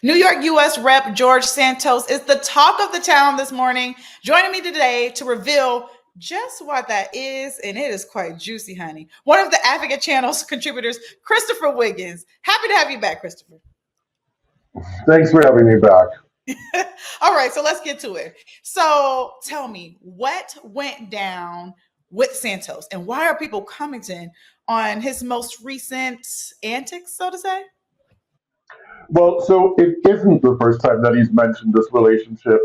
New York U.S. Rep. George Santos is the talk of the town this morning, joining me today to reveal just what that is, and it is quite juicy, honey. One of the Advocate Channel's contributors, Christopher Wiggins. Happy to have you back, Christopher. Thanks for having me back. All right, so let's get to it. So tell me, what went down with Santos, and why are people commenting on his most recent antics, so to say? Well, so it isn't the first time that he's mentioned this relationship.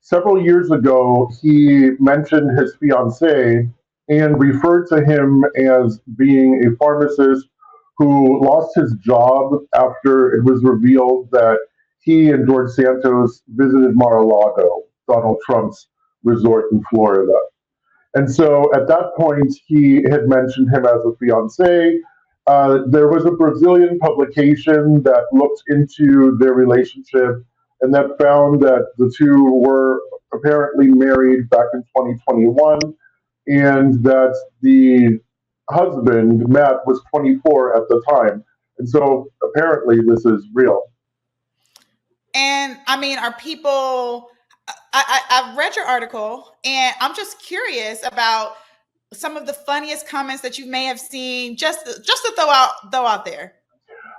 Several years ago, he mentioned his fiancee and referred to him as being a pharmacist who lost his job after it was revealed that he and George Santos visited Mar-a-Lago, Donald Trump's resort in Florida. And so at that point, he had mentioned him as a fiance. There was a Brazilian publication that looked into their relationship and that found that the two were apparently married back in 2021 and that the husband, Matt, was 24 at the time. And so apparently this is real. And I mean, are people? I've read your article, and I'm just curious about some of the funniest comments that you may have seen. Just to throw out there.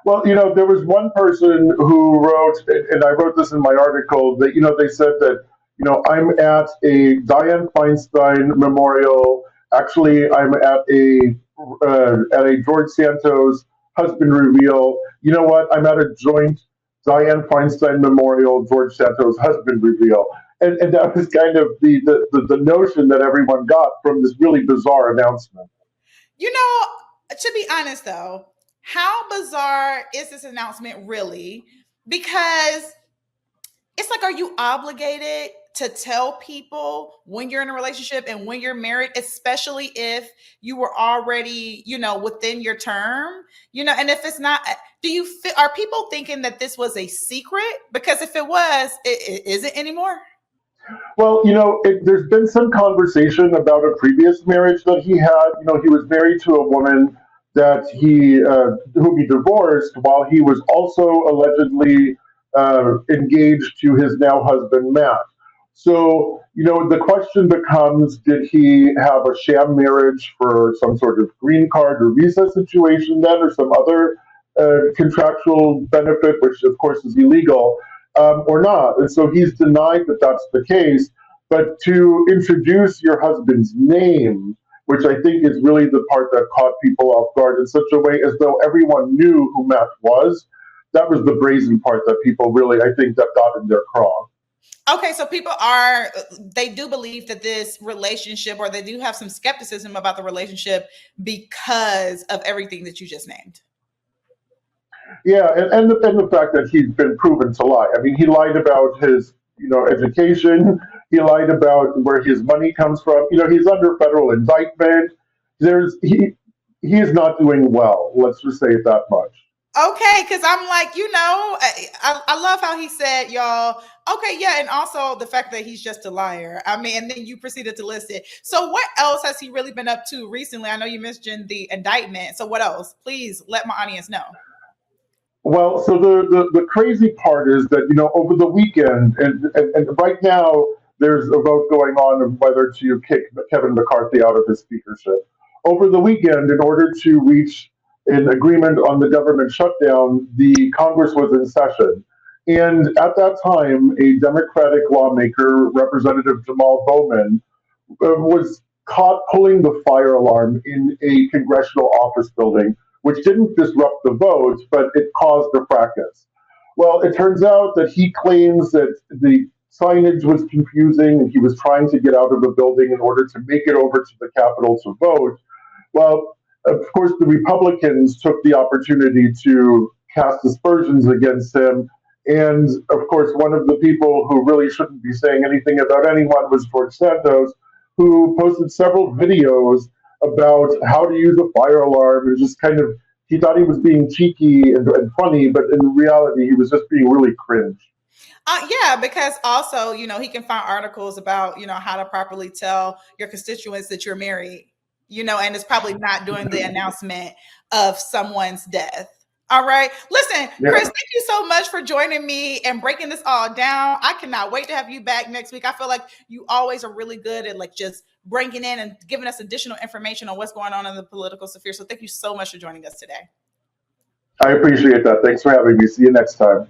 Well, there was one person who wrote, and I wrote this in my article, that, they said that, I'm at a Dianne Feinstein memorial. Actually, I'm at a George Santos husband reveal. You know what? I'm at a joint Dianne Feinstein memorial, George Santos husband reveal. And that was kind of the notion that everyone got from this really bizarre announcement. To be honest though, how bizarre is this announcement really? Because it's like, are you obligated to tell people when you're in a relationship and when you're married, especially if you were already, within your term, and if it's not, are people thinking that this was a secret? Because if it was, it isn't anymore. Well, there's been some conversation about a previous marriage that he had. He was married to a woman that whom he divorced while he was also allegedly engaged to his now husband, Matt. So, the question becomes, did he have a sham marriage for some sort of green card or visa situation then, or some other contractual benefit, which of course is illegal, or not? And so he's denied that that's the case. But to introduce your husband's name, which I think is really the part that caught people off guard in such a way as though everyone knew who Matt was, that was the brazen part that people really, I think, that got in their craw. Okay, so they do believe that this relationship, or they do have some skepticism about the relationship because of everything that you just named. Yeah, and the fact that he's been proven to lie. I mean, he lied about his, education. He lied about where his money comes from. He's under federal indictment. He is not doing well. Let's just say it that much. Okay, because I'm like, I love how he said, y'all. Okay, yeah, and also the fact that he's just a liar. I mean, and then you proceeded to list it. So what else has he really been up to recently? I know you mentioned the indictment. So what else? Please let my audience know. Well, so the crazy part is that, over the weekend, and right now, there's a vote going on of whether to kick Kevin McCarthy out of his speakership. Over the weekend, in order to reach an agreement on the government shutdown, the Congress was in session. And at that time, a Democratic lawmaker, Representative Jamal Bowman, was caught pulling the fire alarm in a congressional office building, which didn't disrupt the vote, but it caused a fracas. Well, it turns out that he claims that the signage was confusing and he was trying to get out of the building in order to make it over to the Capitol to vote. Well, of course, the Republicans took the opportunity to cast aspersions against him. And of course, one of the people who really shouldn't be saying anything about anyone was George Santos, who posted several videos about how to use a fire alarm, and just kind of, he thought he was being cheeky and funny, but in reality, he was just being really cringe. Yeah, because also, he can find articles about, how to properly tell your constituents that you're married, and it's probably not doing the announcement of someone's death. All right. Listen, Yeah. Chris, thank you so much for joining me and breaking this all down. I cannot wait to have you back next week. I feel like you always are really good at like just bringing in and giving us additional information on what's going on in the political sphere. So thank you so much for joining us today. I appreciate that. Thanks for having me. See you next time.